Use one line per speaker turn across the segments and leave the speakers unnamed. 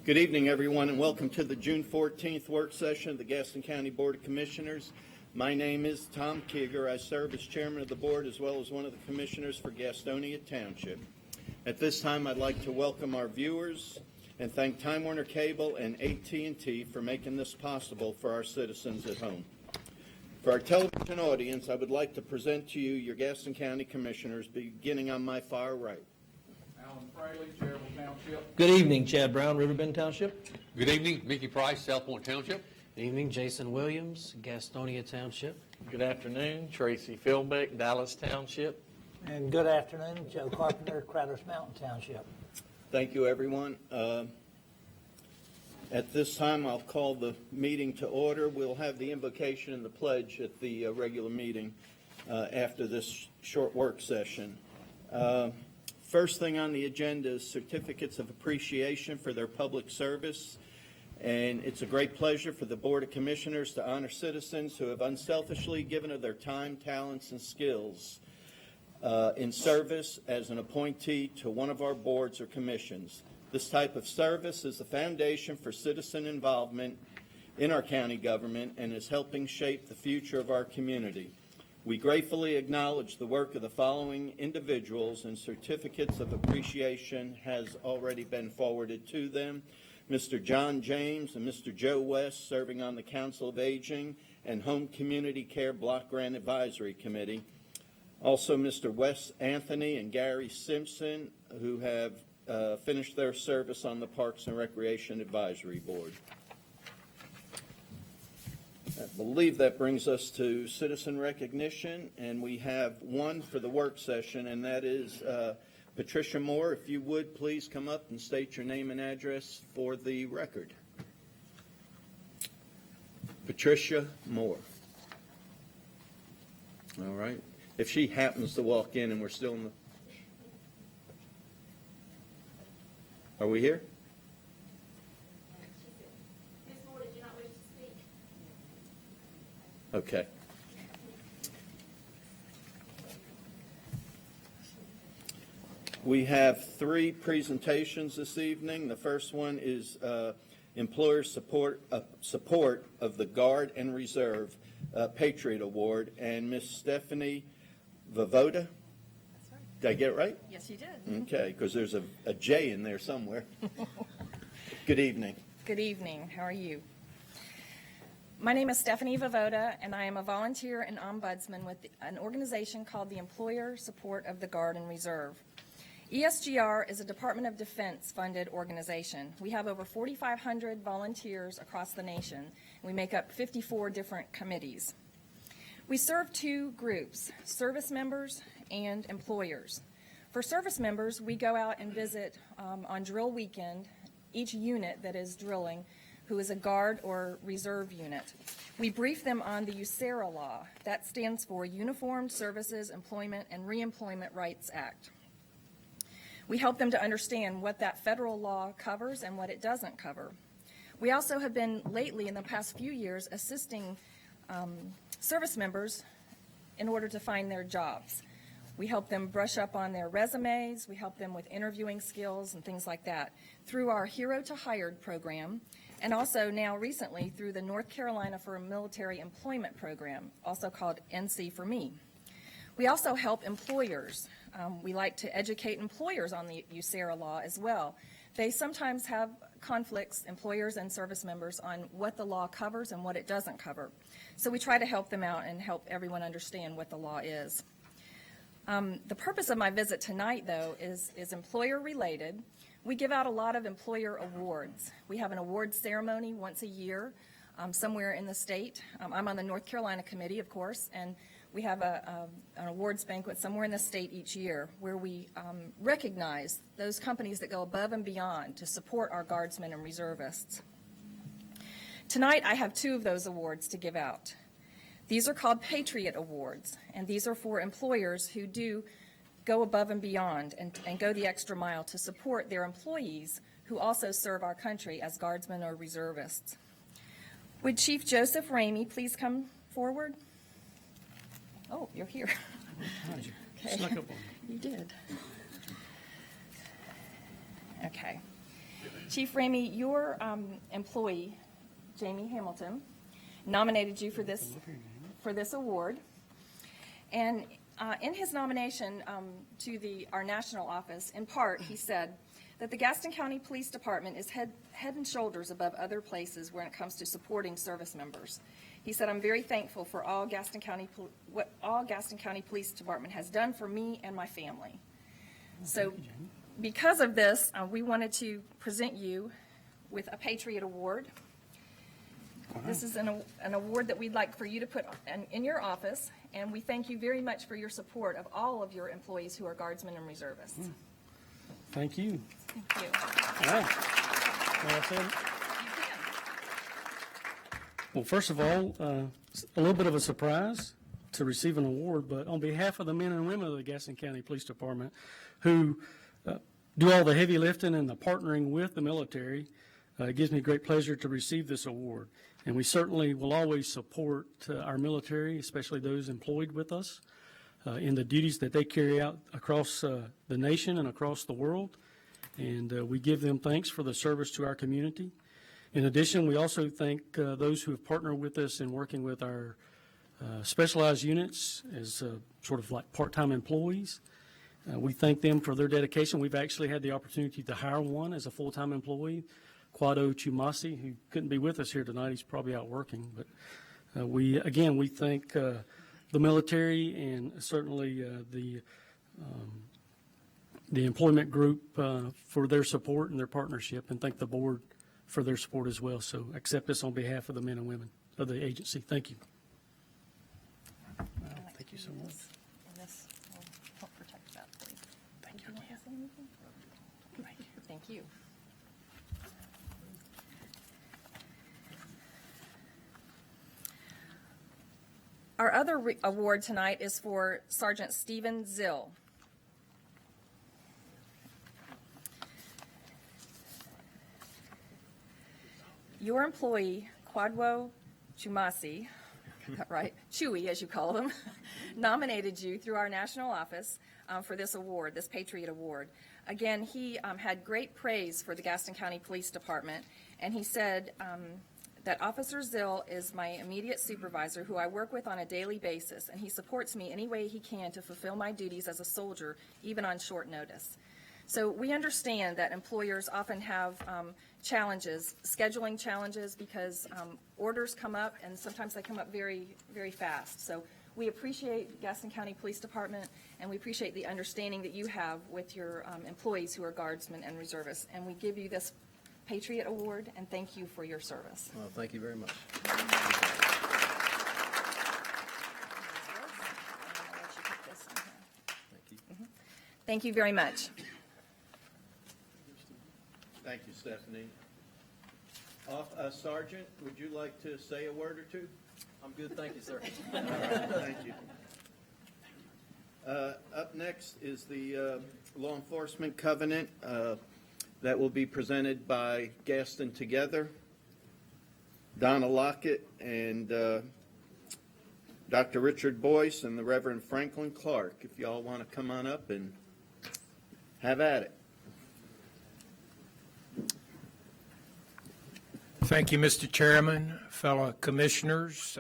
Good evening, everyone, and welcome to the June 14th work session of the Gaston County Board of Commissioners. My name is Tom Kieger. I serve as chairman of the board as well as one of the commissioners for Gastonia Township. At this time, I'd like to welcome our viewers and thank Time Warner Cable and AT&T for making this possible for our citizens at home. For our television audience, I would like to present to you your Gaston County Commissioners, beginning on my far right.
Alan Fraley, Cherryville Township.
Good evening, Chad Brown, Riverbend Township.
Good evening, Mickey Price, South Point Township.
Good evening, Jason Williams, Gastonia Township.
Good afternoon, Tracy Philbeck, Dallas Township.
And good afternoon, Joe Carpenter, Crowders Mountain Township.
Thank you, everyone. At this time, I'll call the meeting to order. We'll have the invocation and the pledge at the regular meeting after this short work session. First thing on the agenda is certificates of appreciation for their public service. And it's a great pleasure for the Board of Commissioners to honor citizens who have unselfishly given of their time, talents, and skills in service as an appointee to one of our boards or commissions. This type of service is the foundation for citizen involvement in our county government and is helping shape the future of our community. We gratefully acknowledge the work of the following individuals, and certificates of appreciation has already been forwarded to them. Mr. John James and Mr. Joe West, serving on the Council of Aging and Home Community Care Block Grant Advisory Committee. Also, Mr. Wes Anthony and Gary Simpson, who have finished their service on the Parks and Recreation Advisory Board. I believe that brings us to citizen recognition, and we have one for the work session, and that is Patricia Moore. If you would, please come up and state your name and address for the record. Patricia Moore. All right. If she happens to walk in and we're still in the... Are we here?
Ms. Moore, did you not wish to speak?
Okay. We have three presentations this evening. The first one is employer support of the Guard and Reserve Patriot Award, and Miss Stephanie Vavoda.
That's right.
Did I get it right?
Yes, you did.
Okay, because there's a J in there somewhere. Good evening.
Good evening. How are you? My name is Stephanie Vavoda, and I am a volunteer and ombudsman with an organization called the Employer Support of the Guard and Reserve. ESGR is a Department of Defense funded organization. We have over 4,500 volunteers across the nation, and we make up 54 different committees. We serve two groups, service members and employers. For service members, we go out and visit on drill weekend each unit that is drilling, who is a Guard or Reserve unit. We brief them on the USERRA law. That stands for Uniformed Services Employment and Reemployment Rights Act. We help them to understand what that federal law covers and what it doesn't cover. We also have been lately, in the past few years, assisting service members in order to find their jobs. We help them brush up on their resumes. We help them with interviewing skills and things like that through our Hero to Hired program, and also now recently through the North Carolina for Military Employment program, also called NC for Me. We also help employers. We like to educate employers on the USERRA law as well. They sometimes have conflicts, employers and service members, on what the law covers and what it doesn't cover. So we try to help them out and help everyone understand what the law is. The purpose of my visit tonight, though, is employer-related. We give out a lot of employer awards. We have an awards ceremony once a year somewhere in the state. I'm on the North Carolina committee, of course, and we have an awards banquet somewhere in the state each year where we recognize those companies that go above and beyond to support our guardsmen and reservists. Tonight, I have two of those awards to give out. These are called Patriot Awards, and these are for employers who do go above and beyond and go the extra mile to support their employees who also serve our country as guardsmen or reservists. Would Chief Joseph Ramey please come forward? Oh, you're here.
Okay. Snuck up on me.
You did. Okay. Chief Ramey, your employee, Jamie Hamilton, nominated you for this award. And in his nomination to our national office, in part, he said that the Gaston County Police Department is head and shoulders above other places when it comes to supporting service members. He said, "I'm very thankful for all what all Gaston County Police Department has done for me and my family." So because of this, we wanted to present you with a Patriot Award. This is an award that we'd like for you to put in your office, and we thank you very much for your support of all of your employees who are guardsmen and reservists.
Thank you.
Thank you.
All right. Well said. Well, first of all, a little bit of a surprise to receive an award, but on behalf of the men and women of the Gaston County Police Department who do all the heavy lifting and the partnering with the military, it gives me great pleasure to receive this award. And we certainly will always support our military, especially those employed with us, in the duties that they carry out across the nation and across the world. And we give them thanks for the service to our community. In addition, we also thank those who have partnered with us in working with our specialized units as sort of like part-time employees. We thank them for their dedication. We've actually had the opportunity to hire one as a full-time employee, Quado Chumasi, who couldn't be with us here tonight. He's probably out working. But we thank the military and certainly the employment group for their support and their partnership, and thank the board for their support as well. So accept this on behalf of the men and women of the agency. Thank you. Thank you so much.
And this will help protect that for you.
Thank you
Want to
again.
say anything? Thank you. Our other award tonight is for Sergeant Stephen Zill. Your employee, Quadwo Chumasi, right, Chewy as you call them, nominated you through our national office for this award, this Patriot Award. Again, he had great praise for the Gaston County Police Department, and he said that Officer Zill is my immediate supervisor who I work with on a daily basis, and he supports me any way he can to fulfill my duties as a soldier, even on short notice. So we understand that employers often have challenges, scheduling challenges, because orders come up, and sometimes they come up very, very fast. So we appreciate Gaston County Police Department, and we appreciate the understanding that you have with your employees who are guardsmen and reservists. And we give you this Patriot Award, and thank you for your service.
Well, thank you very much.
Thank you very much.
Thank you, Stephanie. Sergeant, would you like to say a word or two?
I'm good, thank you, sir.
Thank you. Up next is the Law Enforcement Covenant that will be presented by Gaston Together, Donna Lockett, and Dr. Richard Boyce and the Reverend Franklin Clark. If y'all want to come on up and have at it.
Thank you, Mr. Chairman, fellow commissioners,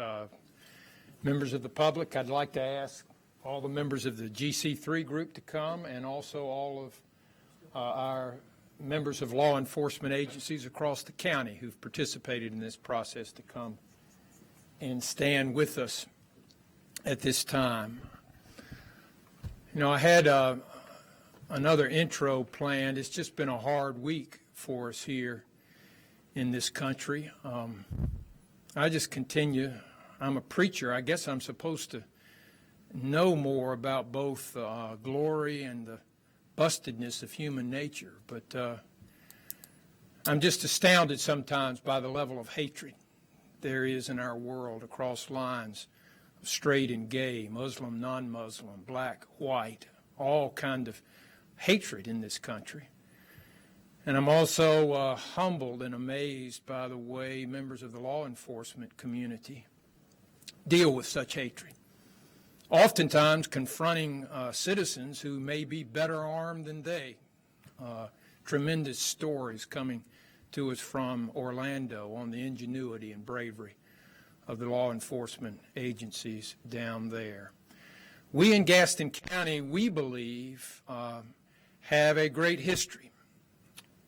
members of the public. I'd like to ask all the members of the GC3 group to come, and also all of our members of law enforcement agencies across the county who've participated in this process to come and stand with us at this time. You know, I had another intro planned. It's just been a hard week for us here in this country. I just continue. I'm a preacher. I guess I'm supposed to know more about both glory and the bustedness of human nature, but I'm just astounded sometimes by the level of hatred there is in our world across lines of straight and gay, Muslim, non-Muslim, black, white, all kind of hatred in this country. And I'm also humbled and amazed by the way members of the law enforcement community deal with such hatred, oftentimes confronting citizens who may be better armed than they, tremendous stories coming to us from Orlando on the ingenuity and bravery of the law enforcement agencies down there. We in Gaston County, we believe, have a great history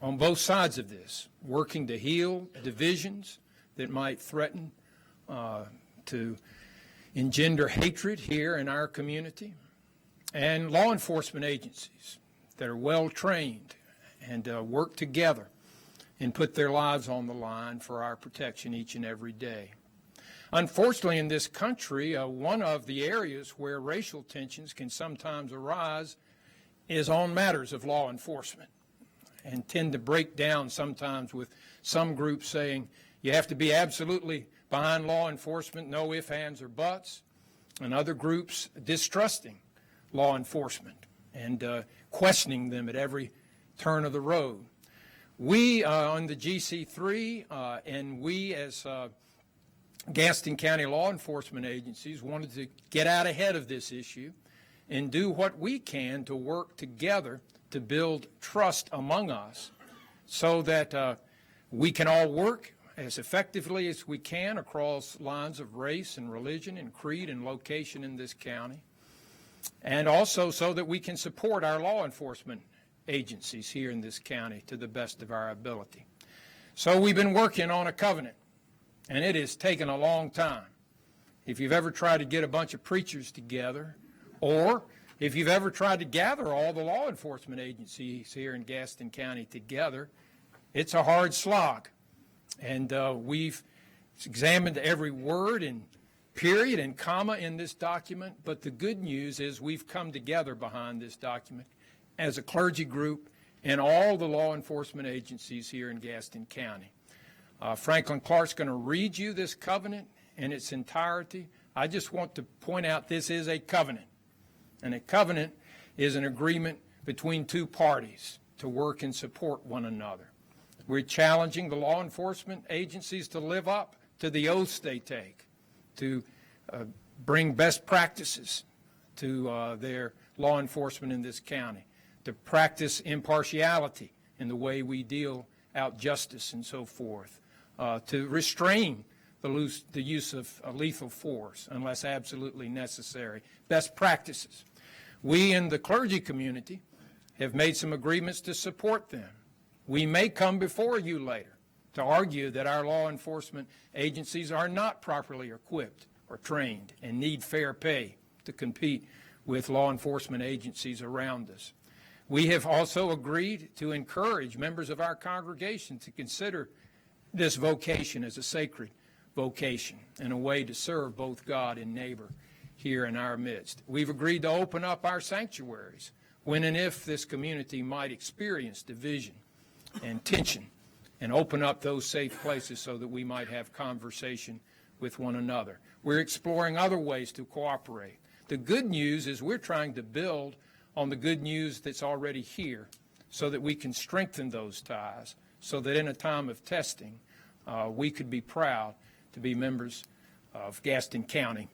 on both sides of this, working to heal divisions that might threaten to engender hatred here in our community, and law enforcement agencies that are well trained and work together and put their lives on the line for our protection each and every day. Unfortunately, in this country, one of the areas where racial tensions can sometimes arise is on matters of law enforcement, and tend to break down sometimes with some groups saying you have to be absolutely behind law enforcement, no ifs, ands, or buts, and other groups distrusting law enforcement and questioning them at every turn of the road. We on the GC3 and we as Gaston County law enforcement agencies wanted to get out ahead of this issue and do what we can to work together to build trust among us so that we can all work as effectively as we can across lines of race and religion and creed and location in this county, and also so that we can support our law enforcement agencies here in this county to the best of our ability. So we've been working on a covenant, and it has taken a long time. If you've ever tried to get a bunch of preachers together, or if you've ever tried to gather all the law enforcement agencies here in Gaston County together, it's a hard slog. And we've examined every word and period and comma in this document, but the good news is we've come together behind this document as a clergy group and all the law enforcement agencies here in Gaston County. Franklin Clark's going to read you this covenant in its entirety. I just want to point out this is a covenant. And a covenant is an agreement between two parties to work and support one another. We're challenging the law enforcement agencies to live up to the oaths they take, to bring best practices to their law enforcement in this county, to practice impartiality in the way we deal out justice and so forth, to restrain the use of lethal force unless absolutely necessary, best practices. We in the clergy community have made some agreements to support them. We may come before you later to argue that our law enforcement agencies are not properly equipped or trained and need fair pay to compete with law enforcement agencies around us. We have also agreed to encourage members of our congregation to consider this vocation as a sacred vocation and a way to serve both God and neighbor here in our midst. We've agreed to open up our sanctuaries when and if this community might experience division and tension, and open up those safe places so that we might have conversation with one another. We're exploring other ways to cooperate. The good news is we're trying to build on the good news that's already here so that we can strengthen those ties, so that in a time of testing, we could be proud to be members of Gaston County,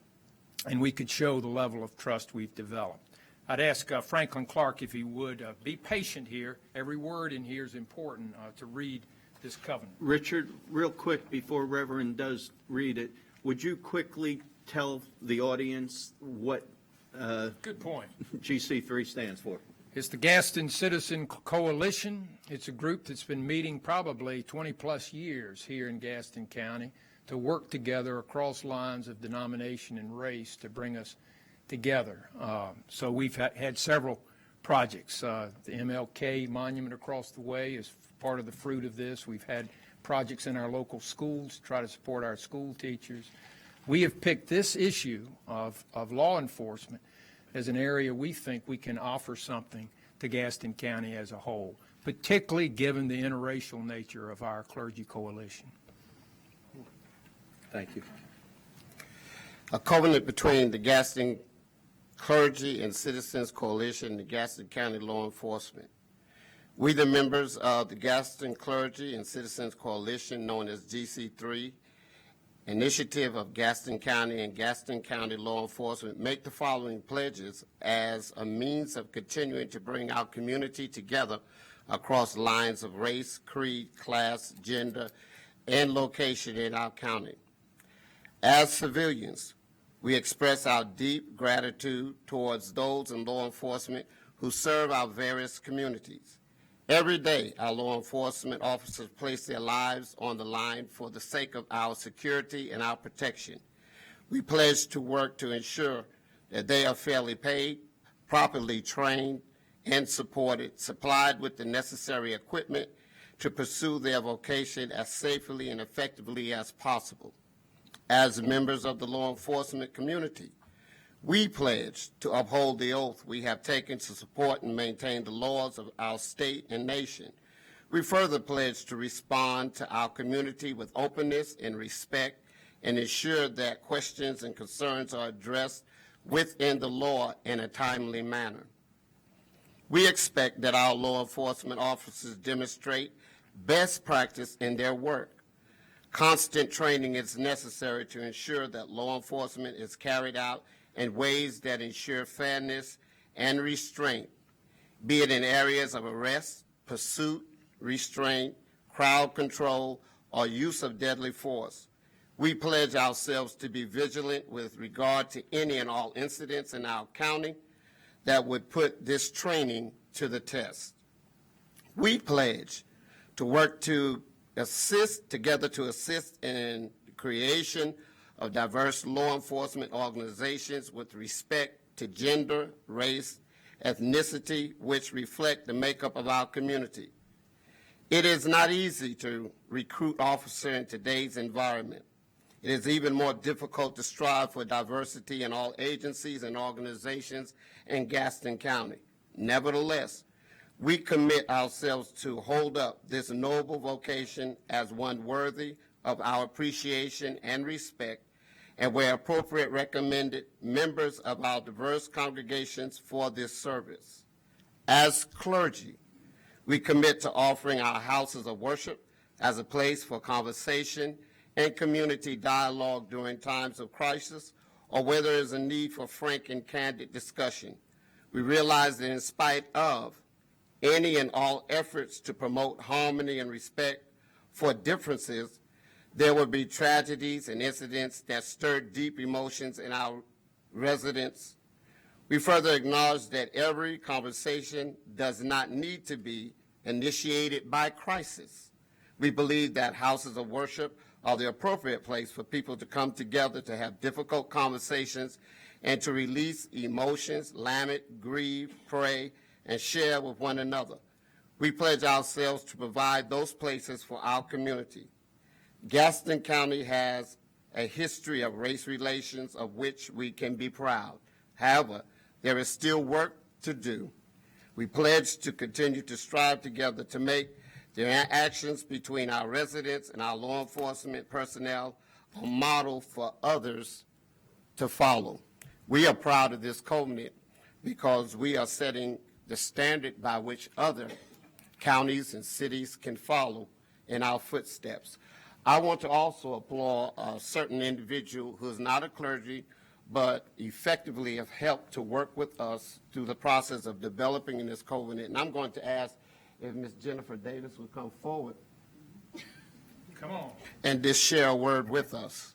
and we could show the level of trust we've developed. I'd ask Franklin Clark if he would be patient here. Every word in here is important to read this covenant.
Richard, real quick before Reverend does read it, would you quickly tell the audience what
Good point.
GC3 stands for?
It's the Gaston Citizen Coalition. It's a group that's been meeting probably 20-plus years here in Gaston County to work together across lines of denomination and race to bring us together. So we've had several projects. The MLK monument across the way is part of the fruit of this. We've had projects in our local schools to try to support our school teachers. We have picked this issue of law enforcement as an area we think we can offer something to Gaston County as a whole, particularly given the interracial nature of our clergy coalition.
Thank you.
A covenant between the Gaston Clergy and Citizens Coalition and the Gaston County Law Enforcement. We, the members of the Gaston Clergy and Citizens Coalition, known as GC3, initiative of Gaston County and Gaston County Law Enforcement, make the following pledges as a means of continuing to bring our community together across lines of race, creed, class, gender, and location in our county. As civilians, we express our deep gratitude towards those in law enforcement who serve our various communities. Every day, our law enforcement officers place their lives on the line for the sake of our security and our protection. We pledge to work to ensure that they are fairly paid, properly trained and supported, supplied with the necessary equipment to pursue their vocation as safely and effectively as possible. As members of the law enforcement community, we pledge to uphold the oath we have taken to support and maintain the laws of our state and nation. We further pledge to respond to our community with openness and respect and ensure that questions and concerns are addressed within the law in a timely manner. We expect that our law enforcement officers demonstrate best practice in their work. Constant training is necessary to ensure that law enforcement is carried out in ways that ensure fairness and restraint, be it in areas of arrest, pursuit, restraint, crowd control, or use of deadly force. We pledge ourselves to be vigilant with regard to any and all incidents in our county that would put this training to the test. We pledge to work together to assist in the creation of diverse law enforcement organizations with respect to gender, race, ethnicity, which reflect the makeup of our community. It is not easy to recruit officers in today's environment. It is even more difficult to strive for diversity in all agencies and organizations in Gaston County. Nevertheless, we commit ourselves to hold up this noble vocation as one worthy of our appreciation and respect, and where appropriate, recommended members of our diverse congregations for this service. As clergy, we commit to offering our houses of worship as a place for conversation and community dialogue during times of crisis or where there is a need for frank and candid discussion. We realize that in spite of any and all efforts to promote harmony and respect for differences, there will be tragedies and incidents that stir deep emotions in our residents. We further acknowledge that every conversation does not need to be initiated by crisis. We believe that houses of worship are the appropriate place for people to come together to have difficult conversations and to release emotions, lament, grieve, pray, and share with one another. We pledge ourselves to provide those places for our community. Gaston County has a history of race relations of which we can be proud. However, there is still work to do. We pledge to continue to strive together to make the interactions between our residents and our law enforcement personnel a model for others to follow. We are proud of this covenant because we are setting the standard by which other counties and cities can follow in our footsteps. I want to also applaud a certain individual who is not a clergy, but effectively have helped to work with us through the process of developing this covenant. And I'm going to ask if Ms. Jennifer Davis would come forward.
Come on.
And just share a word with us.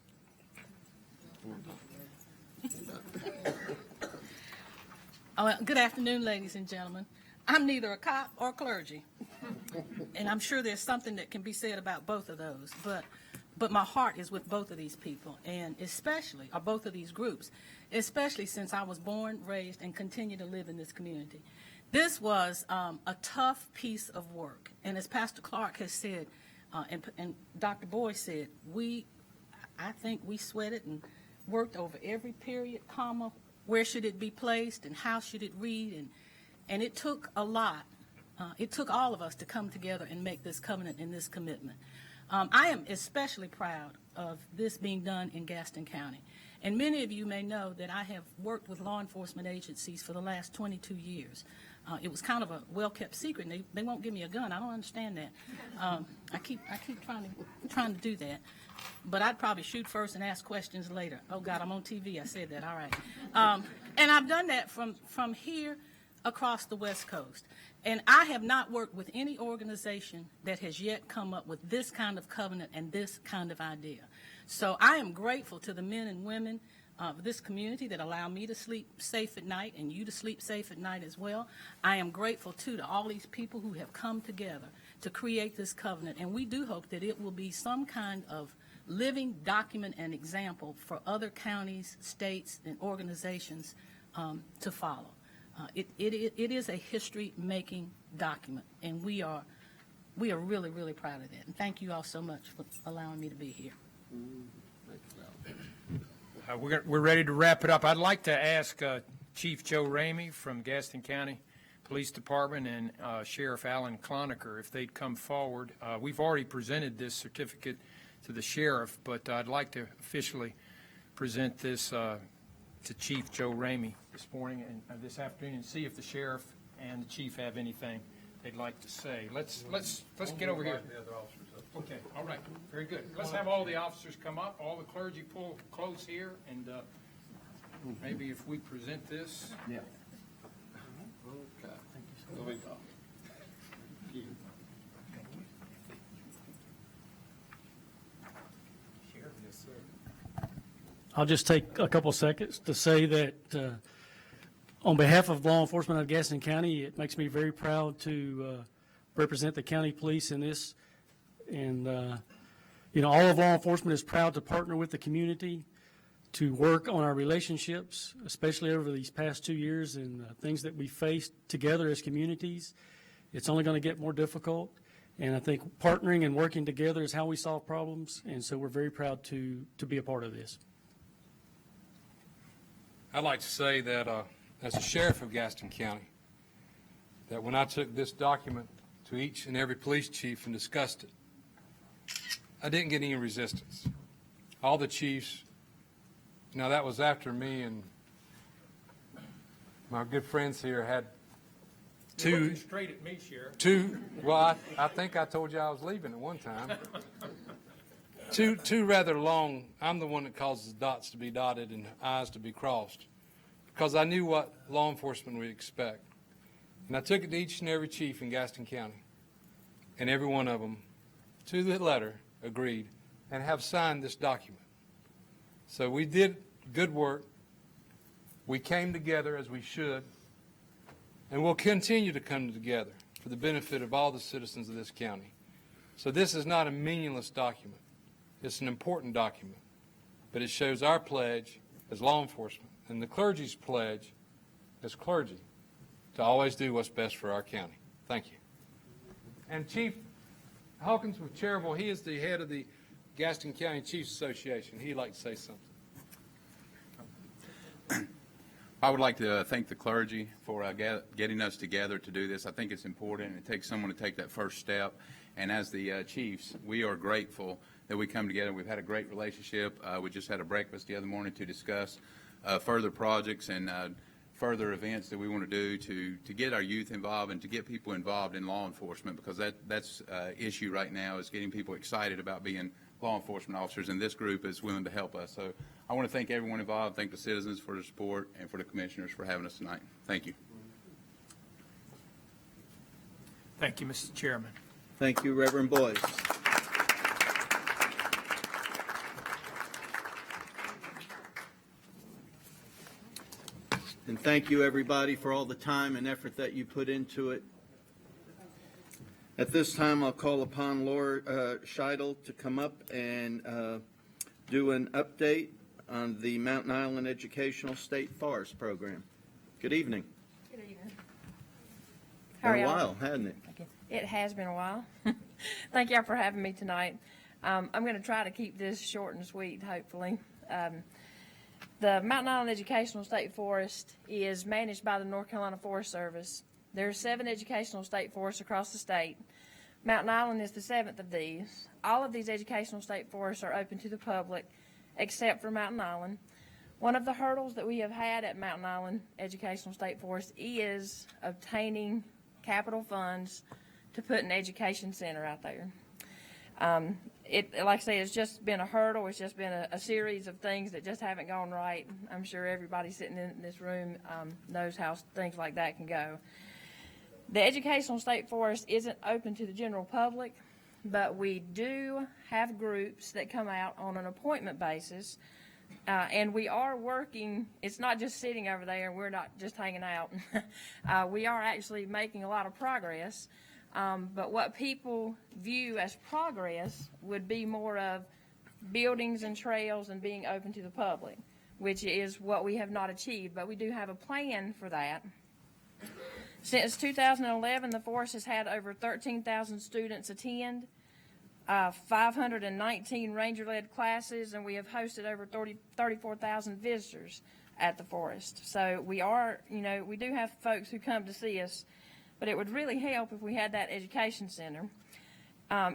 Good afternoon, ladies and gentlemen. I'm neither a cop or clergy, and I'm sure there's something that can be said about both of those, but my heart is with both of these people, and especially, or both of these groups, especially since I was born, raised, and continue to live in this community. This was a tough piece of work, and as Pastor Clark has said, and Dr. Boyd said, I think we sweated and worked over every period, comma, where should it be placed, and how should it read, and it took a lot. It took all of us to come together and make this covenant and this commitment. I am especially proud of this being done in Gaston County. And many of you may know that I have worked with law enforcement agencies for the last 22 years. It was kind of a well-kept secret, and they won't give me a gun. I don't understand that. I keep trying to do that. But I'd probably shoot first and ask questions later. Oh, God, I'm on TV. I said that. All right. And I've done that from here across the West Coast. And I have not worked with any organization that has yet come up with this kind of covenant and this kind of idea. So I am grateful to the men and women of this community that allow me to sleep safe at night and you to sleep safe at night as well. I am grateful, too, to all these people who have come together to create this covenant. And we do hope that it will be some kind of living document and example for other counties, states, and organizations to follow. It is a history-making document, and we are really, really proud of that. And thank you all so much for allowing me to be here.
We're ready to wrap it up. I'd like to ask Chief Joe Ramey from Gaston County Police Department and Sheriff Alan Clonaker if they'd come forward. We've already presented this certificate to the sheriff, but I'd like to officially present this to Chief Joe Ramey this morning and this afternoon, and see if the sheriff and the chief have anything they'd like to say. Let's get over here. Okay, all right, very good. Let's have all the officers come up, all the clergy pull close here, and maybe if we present this.
Yeah.
Okay. Here we go.
I'll just take a couple seconds to say that on behalf of law enforcement of Gaston County, it makes me very proud to represent the county police in this. And, all of law enforcement is proud to partner with the community to work on our relationships, especially over these past 2 years and things that we faced together as communities. It's only going to get more difficult. And I think partnering and working together is how we solve problems. And so we're very proud to be a part of this.
I'd like to say that as a sheriff of Gaston County, that when I took this document to each and every police chief and discussed it, I didn't get any resistance. All the chiefs, that was after me and my good friends here had
You're looking straight at me, Sheriff.
I think I told you I was leaving at one time. Two rather long, I'm the one that causes dots to be dotted and I's to be crossed, because I knew what law enforcement would expect. And I took it to each and every chief in Gaston County, and every one of them, to the letter, agreed and have signed this document. So we did good work. We came together as we should, and we'll continue to come together for the benefit of all the citizens of this county. So this is not a meaningless document. It's an important document, but it shows our pledge as law enforcement and the clergy's pledge as clergy to always do what's best for our county. Thank you. And Chief Hawkins with Cherryville, he is the head of the Gaston County Chiefs Association. He'd like to say something.
I would like to thank the clergy for getting us together to do this. I think it's important. It takes someone to take that first step. And as the chiefs, we are grateful that we come together. We've had a great relationship. We just had a breakfast the other morning to discuss further projects and further events that we want to do to get our youth involved and to get people involved in law enforcement, because that's issue right now is getting people excited about being law enforcement officers, and this group is willing to help us. So I want to thank everyone involved, thank the citizens for their support, and for the commissioners for having us tonight. Thank you.
Thank you, Mr. Chairman.
Thank you, Reverend Boyce. And thank you, everybody, for all the time and effort that you put into it. At this time, I'll call upon Laura Scheidel to come up and do an update on the Mountain Island Educational State Forest Program. Good evening.
Good evening.
Been a while, hasn't it?
It has been a while. Thank y'all for having me tonight. I'm going to try to keep this short and sweet, hopefully. The Mountain Island Educational State Forest is managed by the North Carolina Forest Service. There are 7 educational state forests across the state. Mountain Island is the 7th of these. All of these educational state forests are open to the public, except for Mountain Island. One of the hurdles that we have had at Mountain Island Educational State Forest is obtaining capital funds to put an education center out there. Like I say, it's just been a hurdle. It's just been a series of things that just haven't gone right. I'm sure everybody sitting in this room knows how things like that can go. The educational state forest isn't open to the general public, but we do have groups that come out on an appointment basis, and we are working. It's not just sitting over there, and we're not just hanging out. We are actually making a lot of progress. But what people view as progress would be more of buildings and trails and being open to the public, which is what we have not achieved. But we do have a plan for that. Since 2011, the forest has had over 13,000 students attend, 519 ranger-led classes, and we have hosted over 34,000 visitors at the forest. So we are, we do have folks who come to see us. But it would really help if we had that education center.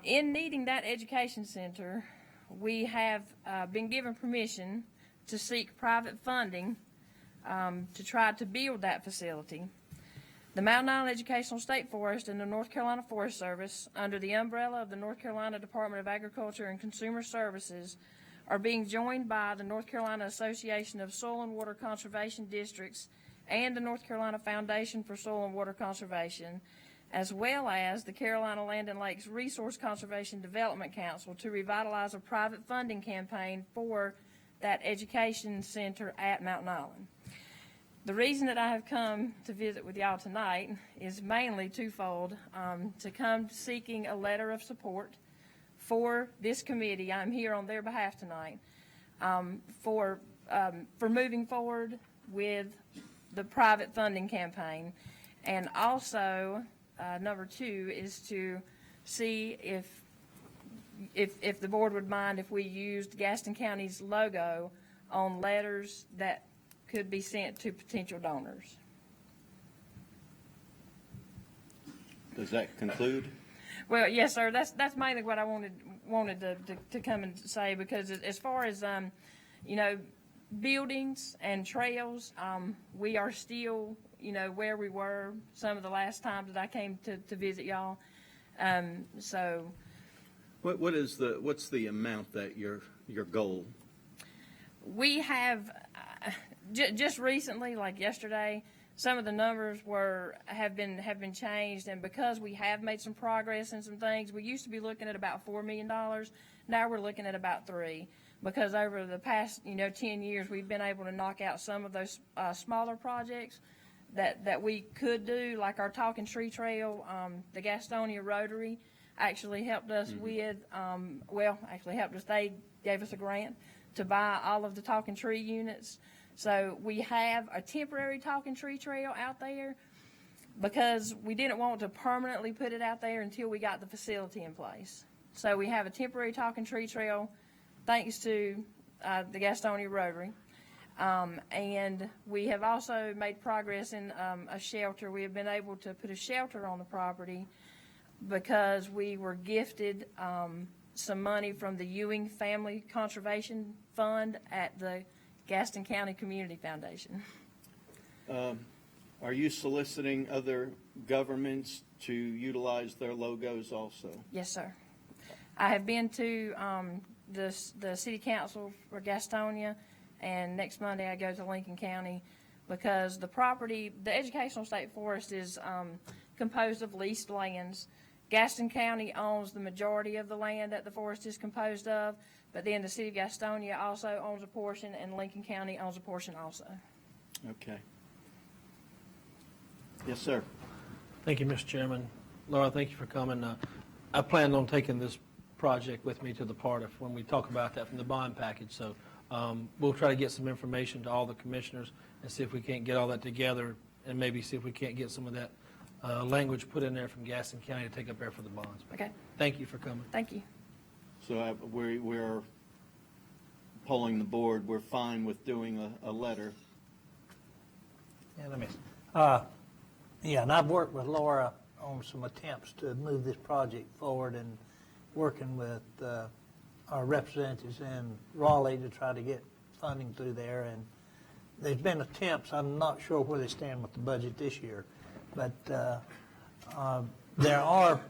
In needing that education center, we have been given permission to seek private funding to try to build that facility. The Mountain Island Educational State Forest and the North Carolina Forest Service, under the umbrella of the North Carolina Department of Agriculture and Consumer Services, are being joined by the North Carolina Association of Soil and Water Conservation Districts and the North Carolina Foundation for Soil and Water Conservation, as well as the Carolina Land and Lakes Resource Conservation Development Council, to revitalize a private funding campaign for that education center at Mountain Island. The reason that I have come to visit with y'all tonight is mainly twofold. To come seeking a letter of support for this committee. I'm here on their behalf tonight for moving forward with the private funding campaign, and also number two is to see if the board would mind if we used Gaston County's logo on letters that could be sent to potential donors.
Does that conclude?
Well, yes, sir. That's mainly what I wanted to come and say, because as far as buildings and trails, we are still, where we were some of the last times that I came to visit y'all. So,
what's the amount that your goal?
We have just recently, like yesterday, some of the numbers have been changed, and because we have made some progress in some things, we used to be looking at about $4 million. Now we're looking at about $3 million. Because over the past, 10 years, we've been able to knock out some of those smaller projects that we could do, like our Talking Tree Trail. The Gastonia Rotary actually helped us with, they gave us a grant to buy all of the Talking Tree units. So we have a temporary Talking Tree Trail out there because we didn't want to permanently put it out there until we got the facility in place. So we have a temporary Talking Tree Trail thanks to the Gastonia Rotary. And we have also made progress in a shelter. We have been able to put a shelter on the property because we were gifted some money from the Ewing Family Conservation Fund at the Gaston County Community Foundation.
Are you soliciting other governments to utilize their logos also?
Yes, sir. I have been to the city council for Gastonia, and next Monday I go to Lincoln County because the educational state forest is composed of leased lands. Gaston County owns the majority of the land that the forest is composed of, but then the city of Gastonia also owns a portion, and Lincoln County owns a portion also.
Okay. Yes, sir.
Thank you, Mr. Chairman. Laura, thank you for coming. I planned on taking this project with me to the part of when we talk about that from the bond package. So we'll try to get some information to all the commissioners and see if we can't get all that together, and maybe see if we can't get some of that language put in there from Gaston County to take up there for the bonds.
Okay.
Thank you for coming.
Thank you.
So we're polling the board. We're fine with doing a letter.
Yeah, and I've worked with Laura on some attempts to move this project forward, and working with our representatives in Raleigh to try to get funding through there. And there's been attempts. I'm not sure where they stand with the budget this year, but there are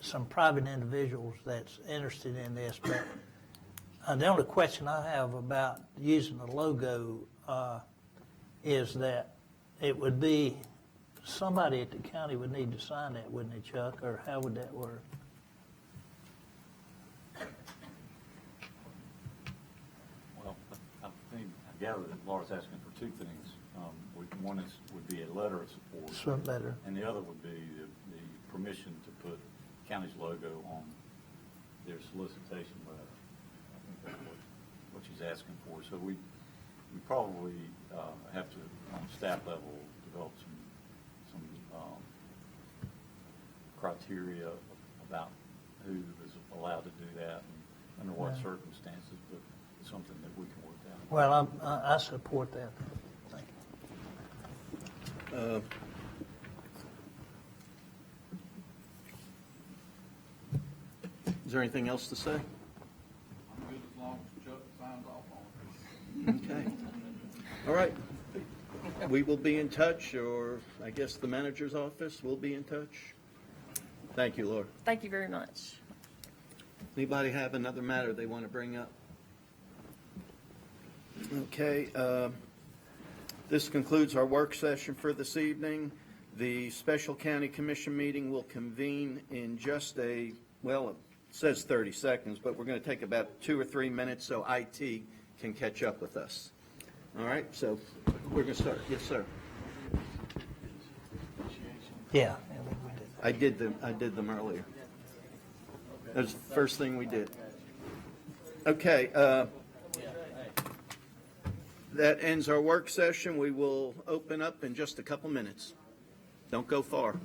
some private individuals that's interested in this, but the only question I have about using the logo is that it would be, somebody at the county would need to sign that, wouldn't it, Chuck, or how would that work?
Well, I gather that Laura's asking for two things. One would be a letter of support.
Some letter.
And the other would be the permission to put county's logo on their solicitation letter. I think that's what she's asking for. So we probably have to, on staff level, develop some criteria about who is allowed to do that and under what circumstances, but it's something that we can work out.
Well, I support that. Thank you.
Is there anything else to say?
I'm good as long as Chuck signs off on it.
Okay. All right. We will be in touch, or I guess the manager's office will be in touch. Thank you, Laura.
Thank you very much.
Anybody have another matter they want to bring up? Okay. This concludes our work session for this evening. The special county commission meeting will convene in just it says 30 seconds, but we're going to take about 2 or 3 minutes so IT can catch up with us. All right, so we're going to start. Yes, sir.
Yeah.
I did them earlier. That was the first thing we did. Okay. That ends our work session. We will open up in just a couple minutes. Don't go far.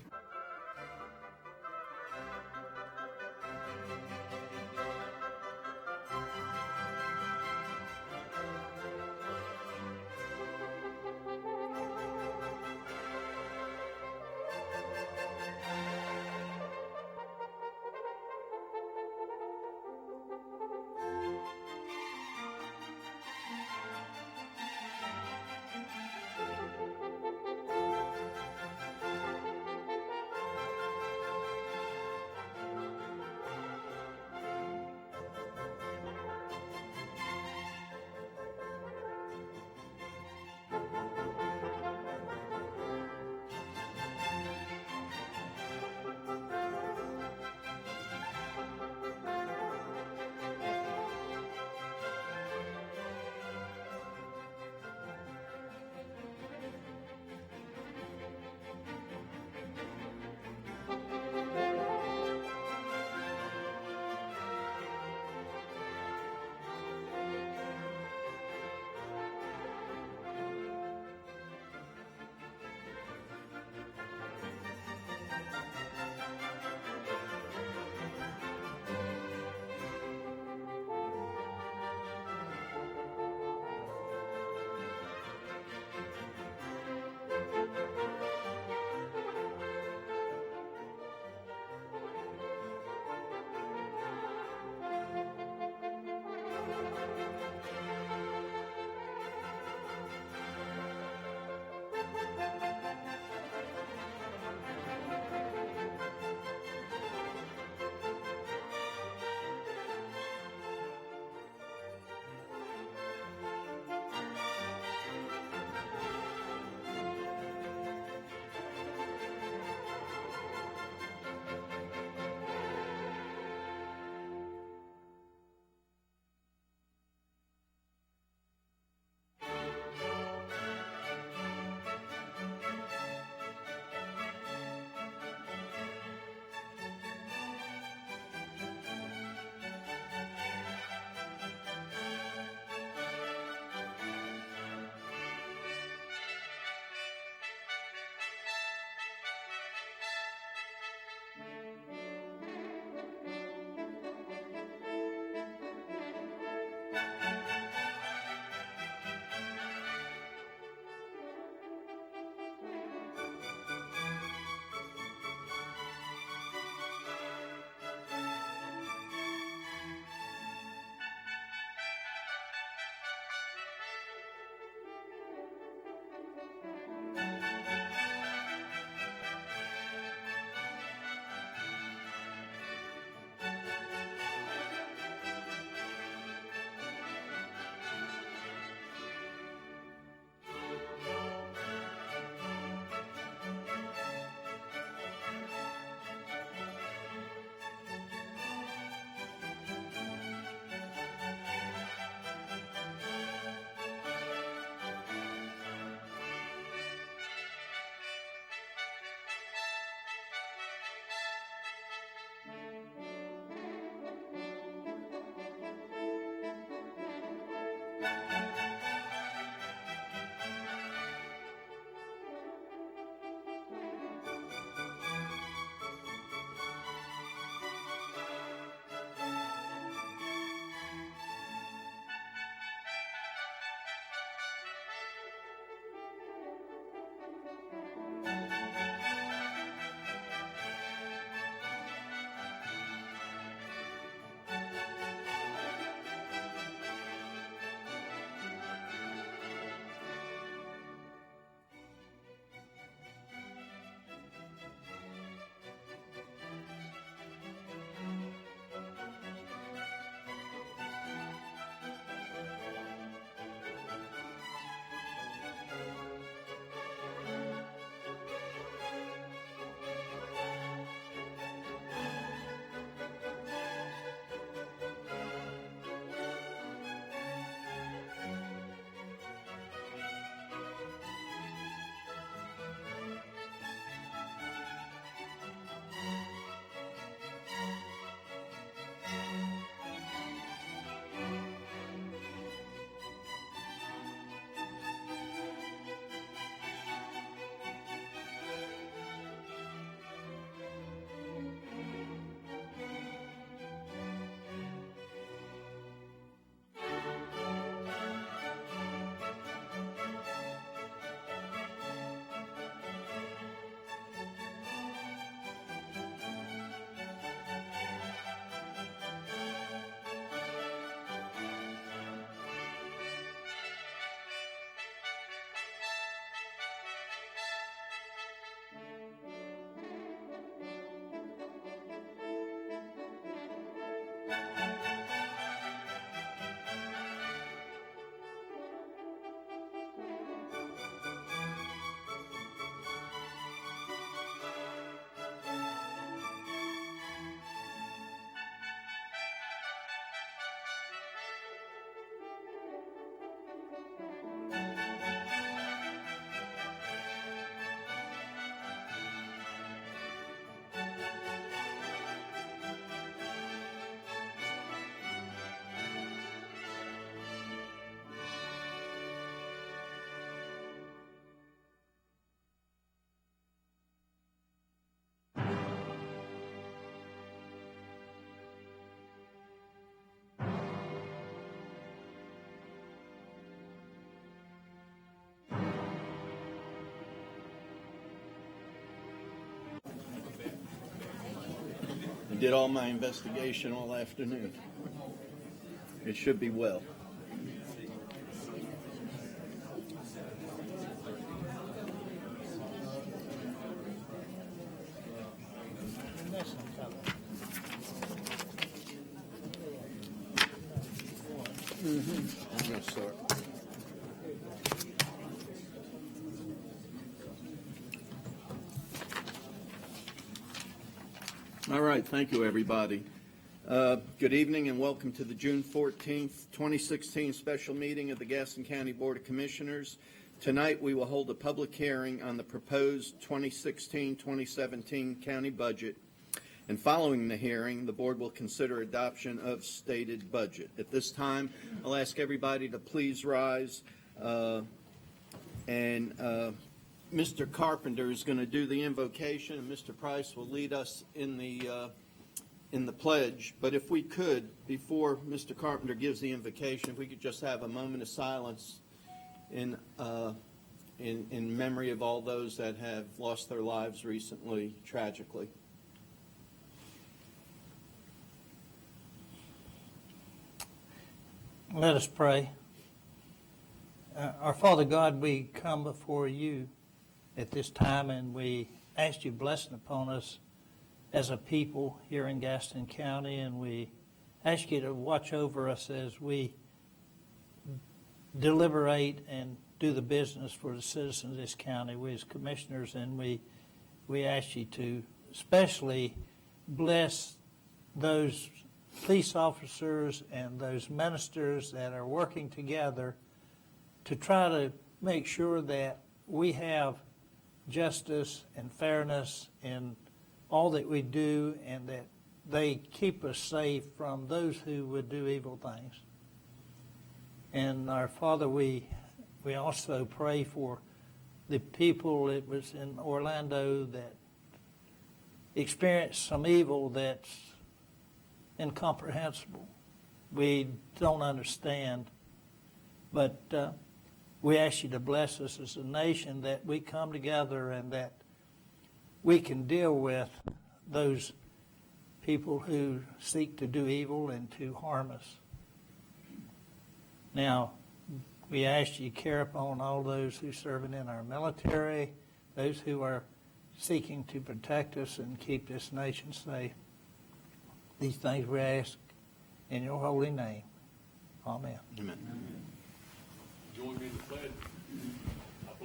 did all my investigation all afternoon. It should be well. I'm going to start. All right, thank you, everybody. Good evening and welcome to the June 14th, 2016 special meeting of the Gaston County Board of Commissioners. Tonight, we will hold a public hearing on the proposed 2016-2017 county budget. And following the hearing, the board will consider adoption of stated budget. At this time, I'll ask everybody to please rise. Mr. Carpenter is going to do the invocation, and Mr. Price will lead us in the pledge. But if we could, before Mr. Carpenter gives the invocation, if we could just have a moment of silence in memory of all those that have lost their lives recently, tragically.
Let us pray. Our Father God, we come before you at this time, and we ask you blessing upon us as a people here in Gaston County, and we ask you to watch over us as we deliberate and do the business for the citizens of this county. We as commissioners, and we ask you to especially bless those police officers and those ministers that are working together to try to make sure that we have justice and fairness in all that we do, and that they keep us safe from those who would do evil things. And our Father, we also pray for the people that was in Orlando that experienced some evil that's incomprehensible. We don't understand, but we ask you to bless us as a nation, that we come together and that we can deal with those people who seek to do evil and to harm us. Now, we ask you to care upon all those who are serving in our military, those who are seeking to protect us and keep this nation safe. These things we ask in your holy name. Amen.
Amen.
Join me in the pledge.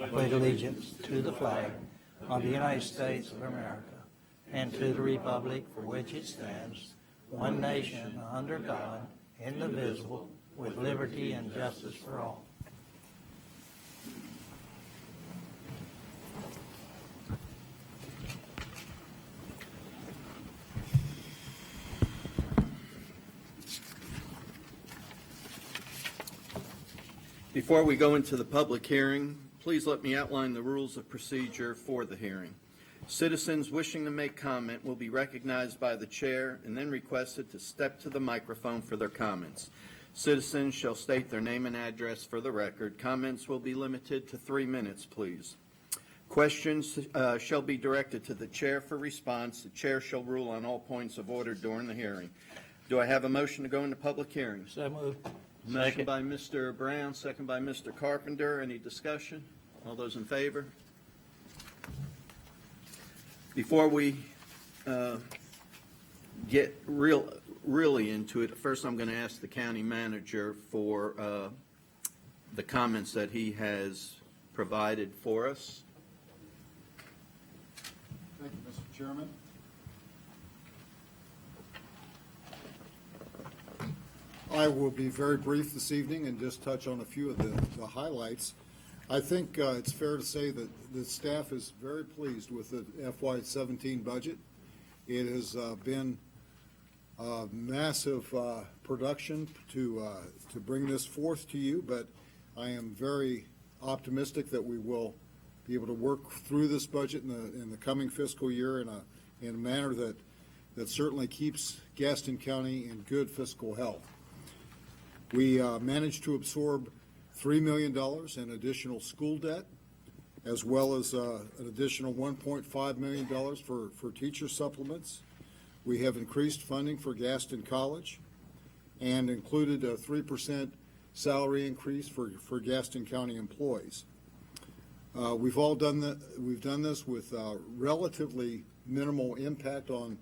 I pledge allegiance to the flag of the United States of America and to the republic for which it stands, one nation under God, indivisible, with liberty and justice for all.
Before we go into the public hearing, please let me outline the rules of procedure for the hearing. Citizens wishing to make comment will be recognized by the chair and then requested to step to the microphone for their comments. Citizens shall state their name and address for the record. Comments will be limited to 3 minutes, please. Questions shall be directed to the chair for response. The chair shall rule on all points of order during the hearing. Do I have a motion to go into public hearing?
So moved.
Motion by Mr. Brown, second by Mr. Carpenter. Any discussion? All those in favor? Before we get really into it, first I'm going to ask the county manager for the comments that he has provided for us.
Thank you, Mr. Chairman. I will be very brief this evening and just touch on a few of the highlights. I think it's fair to say that the staff is very pleased with the FY17 budget. It has been a massive production to bring this forth to you, but I am very optimistic that we will be able to work through this budget in the coming fiscal year in a manner that certainly keeps Gaston County in good fiscal health. We managed to absorb $3 million in additional school debt, as well as an additional $1.5 million for teacher supplements. We have increased funding for Gaston College and included a 3% salary increase for Gaston County employees. We've done this with relatively minimal impact on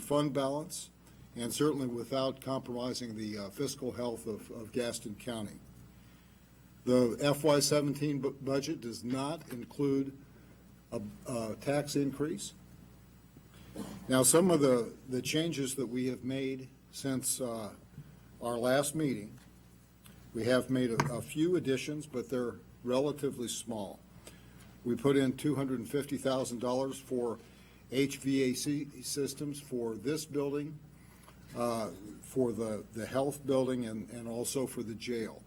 fund balance, and certainly without compromising the fiscal health of Gaston County. The FY17 budget does not include a tax increase. Now, some of the changes that we have made since our last meeting, we have made a few additions, but they're relatively small. We put in $250,000 for HVAC systems for this building, for the health building, and also for the jail.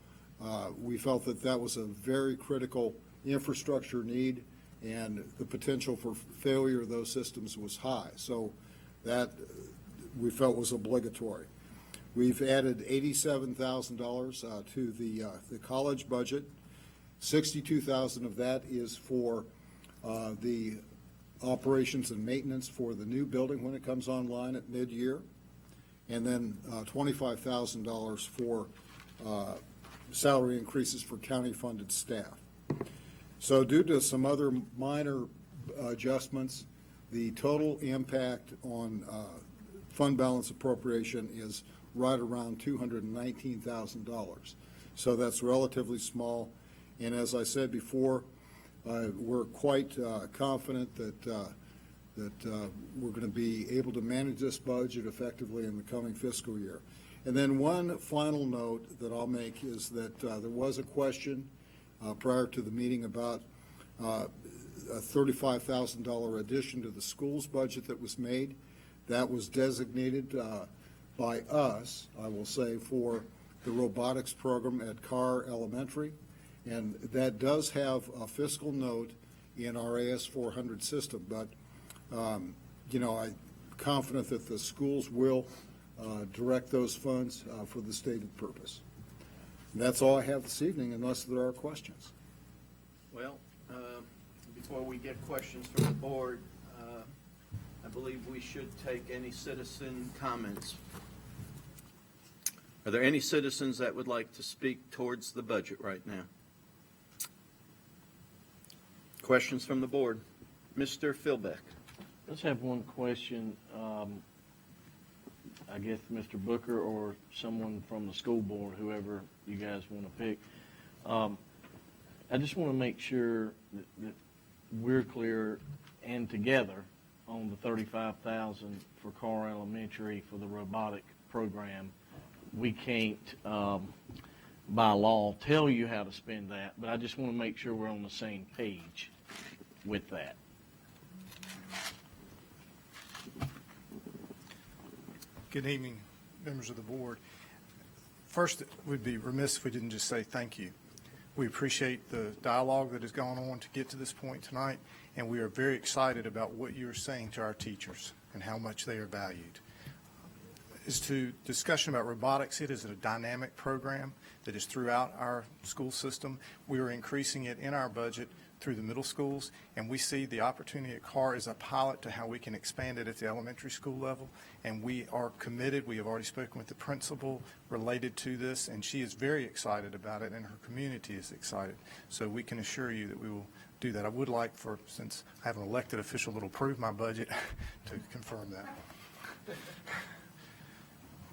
We felt that that was a very critical infrastructure need, and the potential for failure of those systems was high. So that we felt was obligatory. We've added $87,000 to the college budget. $62,000 of that is for the operations and maintenance for the new building when it comes online at mid-year, and then $25,000 for salary increases for county-funded staff. So due to some other minor adjustments, the total impact on fund balance appropriation is right around $219,000. So that's relatively small. And as I said before, we're quite confident that we're going to be able to manage this budget effectively in the coming fiscal year. And then one final note that I'll make is that there was a question prior to the meeting about a $35,000 addition to the school's budget that was made. That was designated by us, I will say, for the robotics program at Carr Elementary. And that does have a fiscal note in our AS400 system, but, I'm confident that the schools will direct those funds for the stated purpose. And that's all I have this evening, unless there are questions.
Well, before we get questions from the board, I believe we should take any citizen comments. Are there any citizens that would like to speak towards the budget right now? Questions from the board? Mr. Philbeck.
Let's have one question. I guess Mr. Booker or someone from the school board, whoever you guys want to pick. I just want to make sure that we're clear and together on the $35,000 for Carr Elementary for the robotic program. We can't, by law, tell you how to spend that, but I just want to make sure we're on the same page with that.
Good evening, members of the board. First, we'd be remiss if we didn't just say thank you. We appreciate the dialogue that has gone on to get to this point tonight, and we are very excited about what you are saying to our teachers and how much they are valued. As to discussion about robotics, it is a dynamic program that is throughout our school system. We are increasing it in our budget through the middle schools, and we see the opportunity at Carr as a pilot to how we can expand it at the elementary school level, and we are committed. We have already spoken with the principal related to this, and she is very excited about it, and her community is excited. So we can assure you that we will do that. I would like, since I have an elected official that will approve my budget, to confirm that.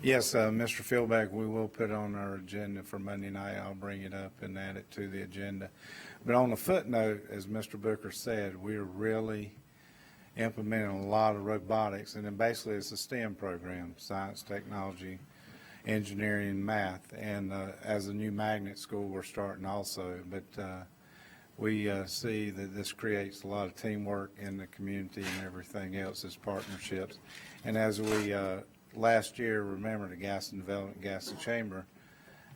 Yes, Mr. Philbeck, we will put it on our agenda for Monday night. I'll bring it up and add it to the agenda. But on a footnote, as Mr. Booker said, we're really implementing a lot of robotics, and then basically it's a STEM program: science, technology, engineering, math. And as a new magnet school, we're starting also. But we see that this creates a lot of teamwork in the community and everything else as partnerships. And as we last year, remember, the Gaston Development Gaston Chamber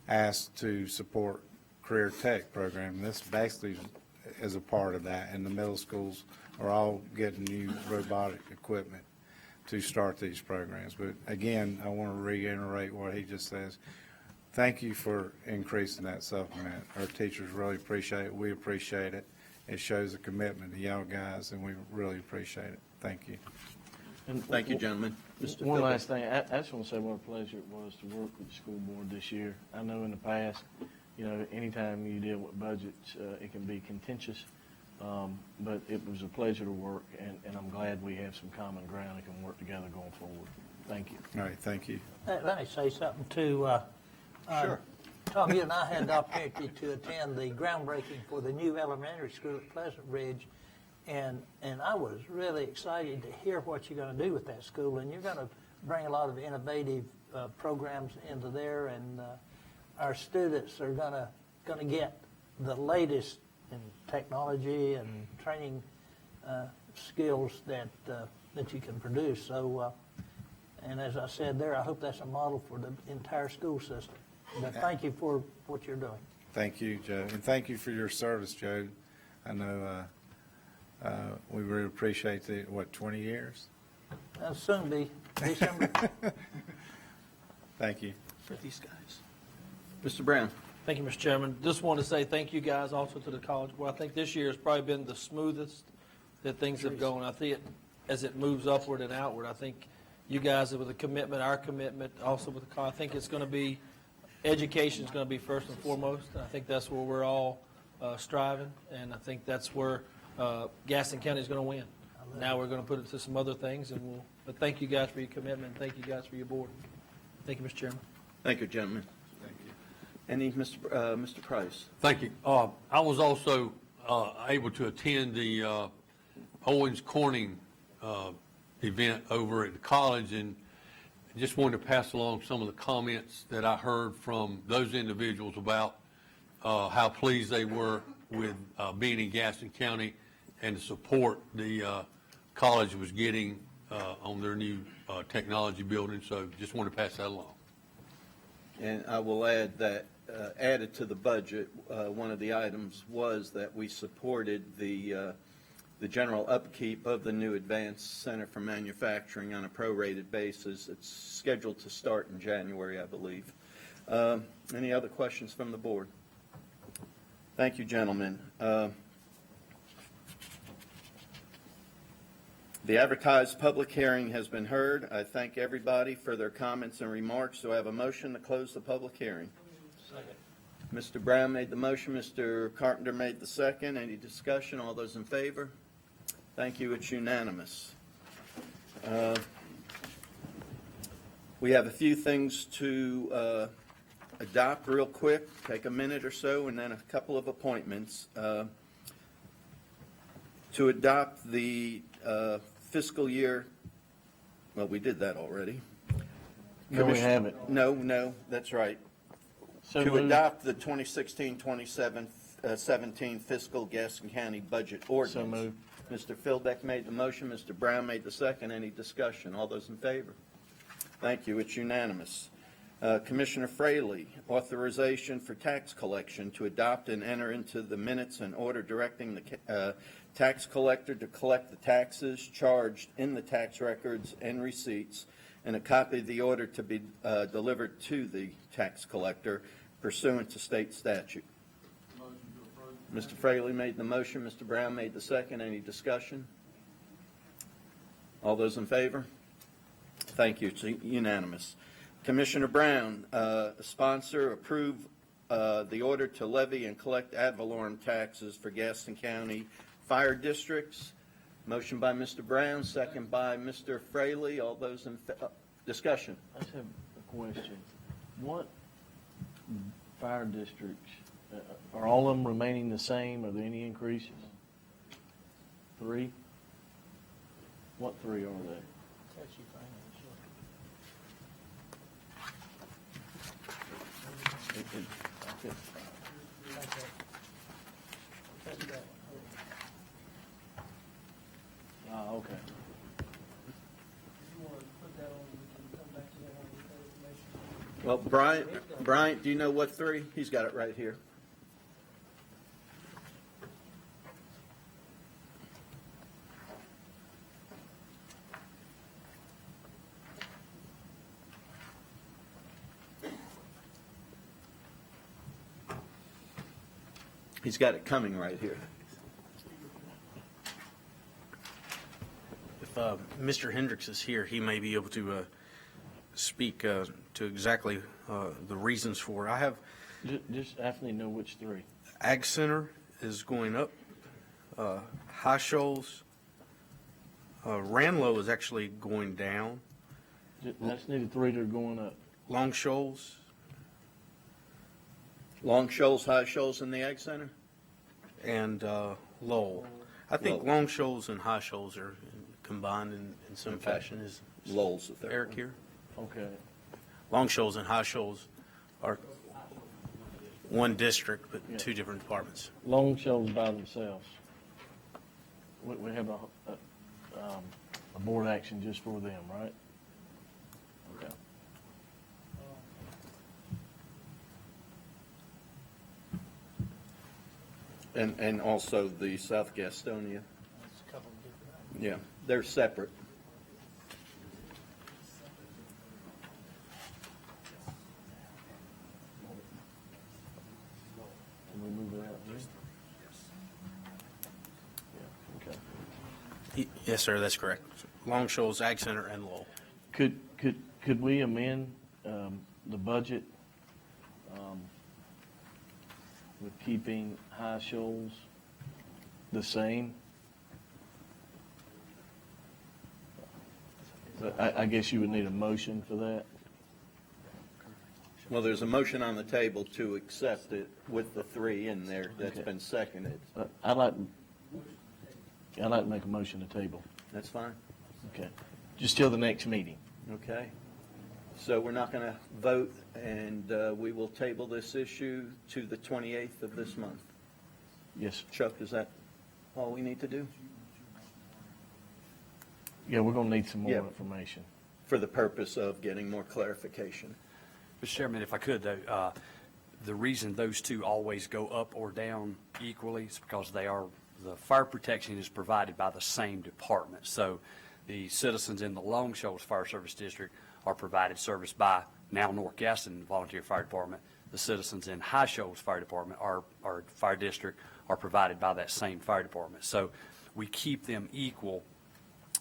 asked to support Career Tech program. This basically is a part of that, and the middle schools are all getting new robotic equipment to start these programs. But again, I want to reiterate what he just says. Thank you for increasing that supplement. Our teachers really appreciate it. We appreciate it. It shows a commitment to y'all guys, and we really appreciate it. Thank you.
Thank you, gentlemen. Mr.
One
Philbin.
last thing, I just want to say what a pleasure it was to work with the school board this year. I know in the past, anytime you deal with budgets, it can be contentious, but it was a pleasure to work, and I'm glad we have some common ground and can work together going forward. Thank you.
All right, thank you.
Let me say something too.
Sure.
Tom, you and I had the opportunity to attend the groundbreaking for the new elementary school at Pleasant Ridge, and I was really excited to hear what you're going to do with that school, and you're going to bring a lot of innovative programs into there, and our students are going to get the latest in technology and training skills that you can produce. So, and as I said there, I hope that's a model for the entire school system. But thank you for what you're doing.
Thank you, Joe, and thank you for your service, Joe. I know we really appreciate 20 years?
That'll soon be December.
Thank you.
For these guys. Mr. Brown.
Thank you, Mr. Chairman. Just want to say thank you guys also to the College Board. I think this year has probably been the smoothest that things have gone. I think as it moves upward and outward, I think you guys with the commitment, our commitment, also with the college, I think it's going to be, education is going to be first and foremost. I think that's where we're all striving, and I think that's where Gaston County is going to win. Now we're going to put it to some other things, but thank you guys for your commitment, and thank you guys for your board. Thank you, Mr. Chairman.
Thank you, gentlemen. Thank you. Any, Mr. Price?
Thank you. I was also able to attend the Owens Corning event over at the college, and just wanted to pass along some of the comments that I heard from those individuals about how pleased they were with being in Gaston County and the support the college was getting on their new technology building. So just want to pass that along.
And I will add that added to the budget, one of the items was that we supported the general upkeep of the new Advanced Center for Manufacturing on a prorated basis. It's scheduled to start in January, I believe. Any other questions from the board? Thank you, gentlemen. The advertised public hearing has been heard. I thank everybody for their comments and remarks. Do I have a motion to close the public hearing?
Second.
Mr. Brown made the motion. Mr. Carpenter made the second. Any discussion? All those in favor? Thank you. It's unanimous. We have a few things to adopt real quick. Take a minute or so, and then a couple of appointments. To adopt the fiscal year, well, we did that already.
No, we haven't.
No, that's right.
So
To
moved.
adopt the 2016-2017 fiscal Gaston County budget ordinance.
So moved.
Mr. Philbeck made the motion, Mr. Brown made the second. Any discussion? All those in favor? Thank you, it's unanimous. Commissioner Fraley, authorization for tax collection to adopt and enter into the minutes and order directing the tax collector to collect the taxes charged in the tax records and receipts, and a copy of the order to be delivered to the tax collector pursuant to state statute. Mr. Fraley made the motion, Mr. Brown made the second. Any discussion? All those in favor? Thank you, it's unanimous. Commissioner Brown, sponsor, approve the order to levy and collect ad valorem taxes for Gaston County fire districts. Motion by Mr. Brown, second by Mr. Fraley. All those in discussion?
I just have a question. What fire districts, are all of them remaining the same? Are there any increases? 3? What 3 are they? Okay.
Well, Bryant, do you know what 3? He's got it right here. He's got it coming right here.
Mr. Hendricks is here, he may be able to speak to exactly the reasons for it. I have
Just Anthony, know which three.
Ag Center is going up, High Shoals, Ranlow is actually going down.
I just need the three that are going up.
Long Shoals,
Long Shoals, High Shoals, and the Ag Center?
and Lowell. I think
Lowell.
Long Shoals and High Shoals are combined in some
Okay.
fashion. Is
Lowell's the third
Eric
one.
here?
Okay.
Long Shoals and High Shoals are one district, but
Yeah.
two different departments.
Long Shoals by themselves. We have a board action just for them, right? Okay.
And also the South Gastonia.
That's a couple of different.
Yeah, they're separate.
Can we move it out here? Yeah, okay.
Yes, sir, that's correct. Long Shoals, Ag Center, and Lowell.
Could we amend the budget with keeping High Shoals the same? But I guess you would need a motion for that.
Well, there's a motion on the table to accept it with the three in there that's
Okay.
been seconded.
I'd like to make a motion to table.
That's fine.
Okay. Just till the next meeting.
Okay. So we're not going to vote, and we will table this issue to the 28th of this month.
Yes.
Chuck, is that all we need to do?
Yeah, we're gonna need some more
Yeah.
information.
For the purpose of getting more clarification.
Mr. Chairman, if I could, though, the reason those two always go up or down equally is because the fire protection is provided by the same department. So the citizens in the Long Shoals Fire Service District are provided service by now North Gaston Volunteer Fire Department. The citizens in High Shoals Fire Department, our fire district, are provided by that same fire department. So we keep them equal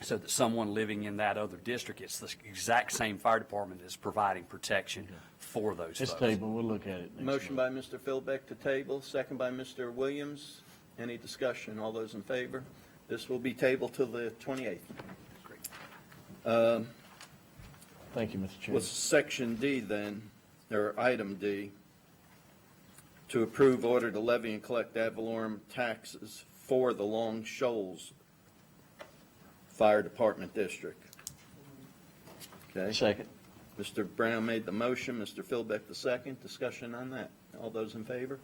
so that someone living in that other district, it's the exact same fire department that's providing protection for those
It's
folks.
table, we'll look at it next
Motion by Mr. Philbeck to table, second by Mr. Williams. Any discussion? All those in favor? This will be tabled till the 28th.
Thank you, Mr. Chairman.
What's section D then, or item D? To approve order to levy and collect ad valorem taxes for the Long Shoals Fire Department District. Okay.
Second.
Mr. Brown made the motion, Mr. Philbeck the second. Discussion on that. All those in favor?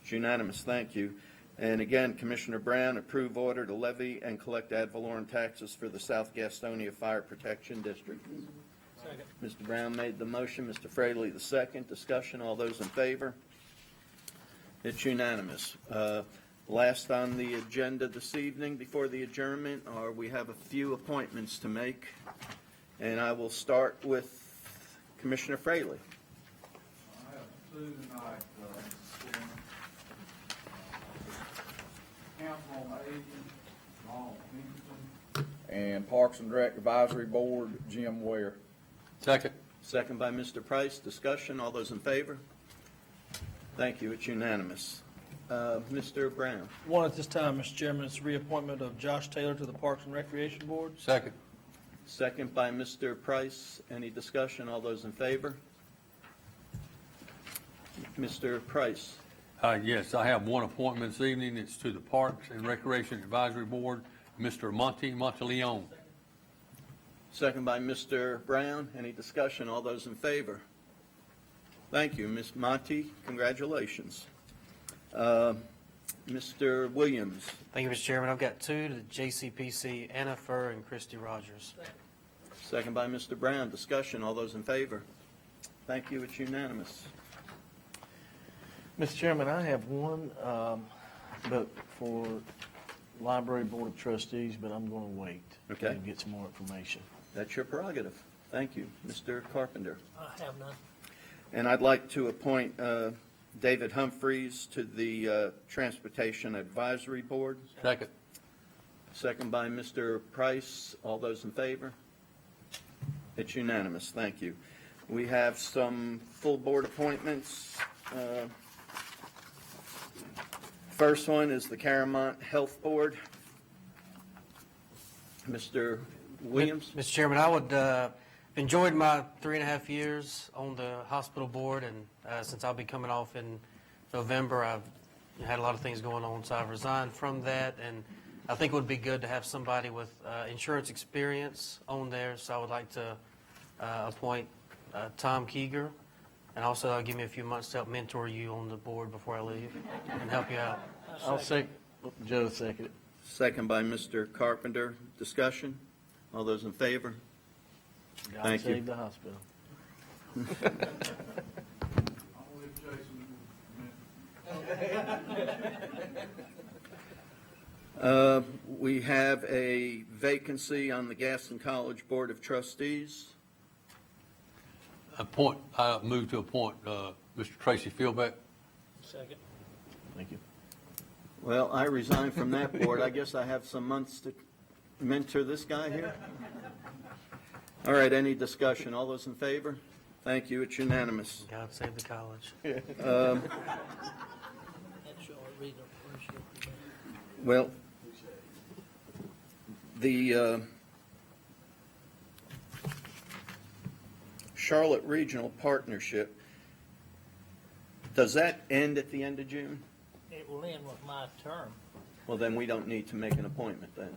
It's unanimous, thank you. And again, Commissioner Brown, approve order to levy and collect ad valorem taxes for the South Gastonia Fire Protection District.
Second.
Mr. Brown made the motion, Mr. Fraley the second. Discussion, all those in favor? It's unanimous. Last on the agenda this evening before the adjournment, we have a few appointments to make. And I will start with Commissioner Fraley.
I have two tonight, Mr. Chairman. Council on Aging, Ron Kingston, and Parks and Rec Advisory Board, Jim Ware.
Second.
Second by Mr. Price. Discussion, all those in favor? Thank you, it's unanimous. Mr. Brown.
One at this time, Mr. Chairman, it's reappointment of Josh Taylor to the Parks and Recreation Board.
Second.
Second by Mr. Price. Any discussion? All those in favor? Mr. Price.
Yes, I have one appointment this evening. It's to the Parks and Recreation Advisory Board, Mr. Monteleone.
Second by Mr. Brown. Any discussion? All those in favor? Thank you, Ms. Monty. Congratulations. Mr. Williams.
Thank you, Mr. Chairman. I've got two to the JCPC, Anna Furr and Christy Rogers.
Second by Mr. Brown. Discussion. All those in favor? Thank you. It's unanimous.
Mr. Chairman, I have one, but for Library Board of Trustees, but I'm going to wait.
Okay.
And get some more information.
That's your prerogative. Thank you. Mr. Carpenter.
I have none.
And I'd like to appoint David Humphreys to the Transportation Advisory Board.
Second.
second by Mr. Price. All those in favor? It's unanimous. Thank you. We have some full board appointments. First one is the Caramont Health Board. Mr. Williams?
Mr. Chairman, I would, enjoyed my 3.5 years on the hospital board, and since I'll be coming off in November, I've had a lot of things going on, so I've resigned from that, and I think it would be good to have somebody with insurance experience on there, so I would like to appoint Tom Keeger, and also give me a few months to help mentor you on the board before I leave and help you out.
I'll second, Joe second it.
Second by Mr. Carpenter. Discussion? All those in favor?
God
Thank you.
save the hospital.
We have a vacancy on the Gaston College Board of Trustees.
I move to appoint Mr. Tracy Fieldback.
Second.
Thank you.
Well, I resigned from that board. I guess I have some months to mentor this guy here. All right, any discussion? All those in favor? Thank you, it's unanimous.
God save the college.
Well, the Charlotte Regional Partnership, does that end at the end of June?
It will end with my term.
Well, then we don't need to make an appointment then.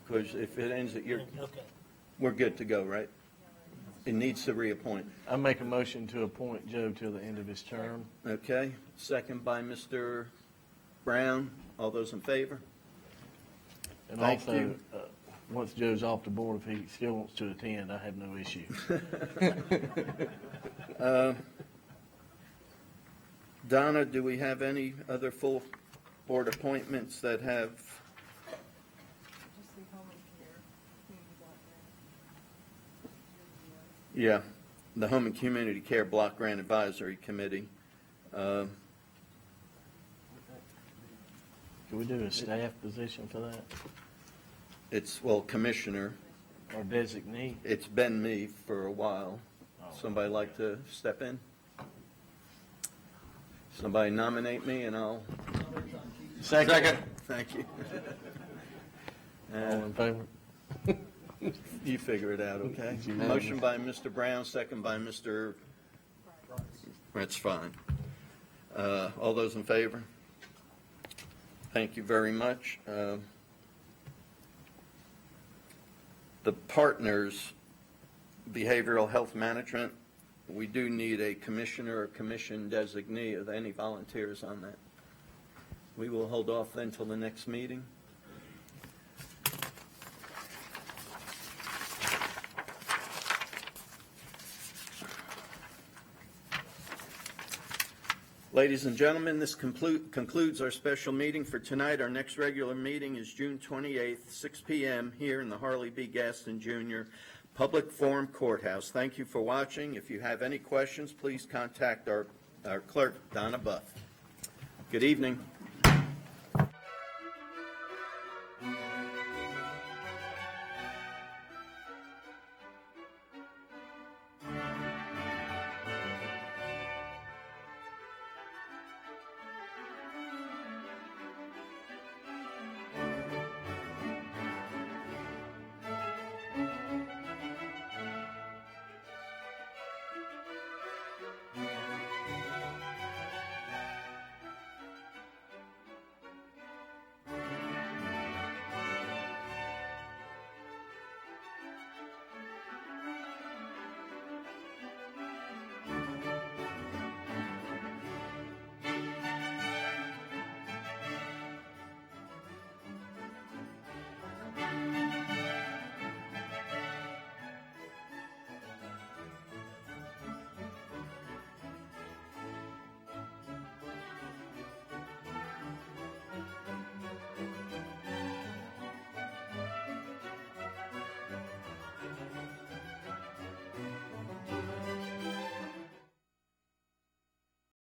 Because if it ends at your,
Okay.
we're good to go, right? It needs to reappoint.
I make a motion to appoint Joe till the end of his term.
Okay, second by Mr. Brown. All those in favor?
And
Thank
also,
you.
Once Joe's off the board, if he still wants to attend, I have no issue.
Donna, do we have any other full board appointments that have? Yeah, the Home and Community Care Block Grant Advisory Committee.
Can we do a staff position for that?
It's, well, Commissioner.
Or designee?
It's been me for a while. Somebody like to step in? Somebody nominate me and I'll.
Second.
Thank you.
All in favor?
You figure it out, okay?
It's unanimous.
Motion by Mr. Brown, second by Mr. That's fine. All those in favor? Thank you very much. The Partners Behavioral Health Management, we do need a commissioner or commission designee. Are there any volunteers on that? We will hold off then till the next meeting. Ladies and gentlemen, this concludes our special meeting for tonight. Our next regular meeting is June 28th, 6 p.m. here in the Harley B. Gaston Jr. Public Forum Courthouse. Thank you for watching. If you have any questions, please contact our clerk, Donna Buff. Good evening.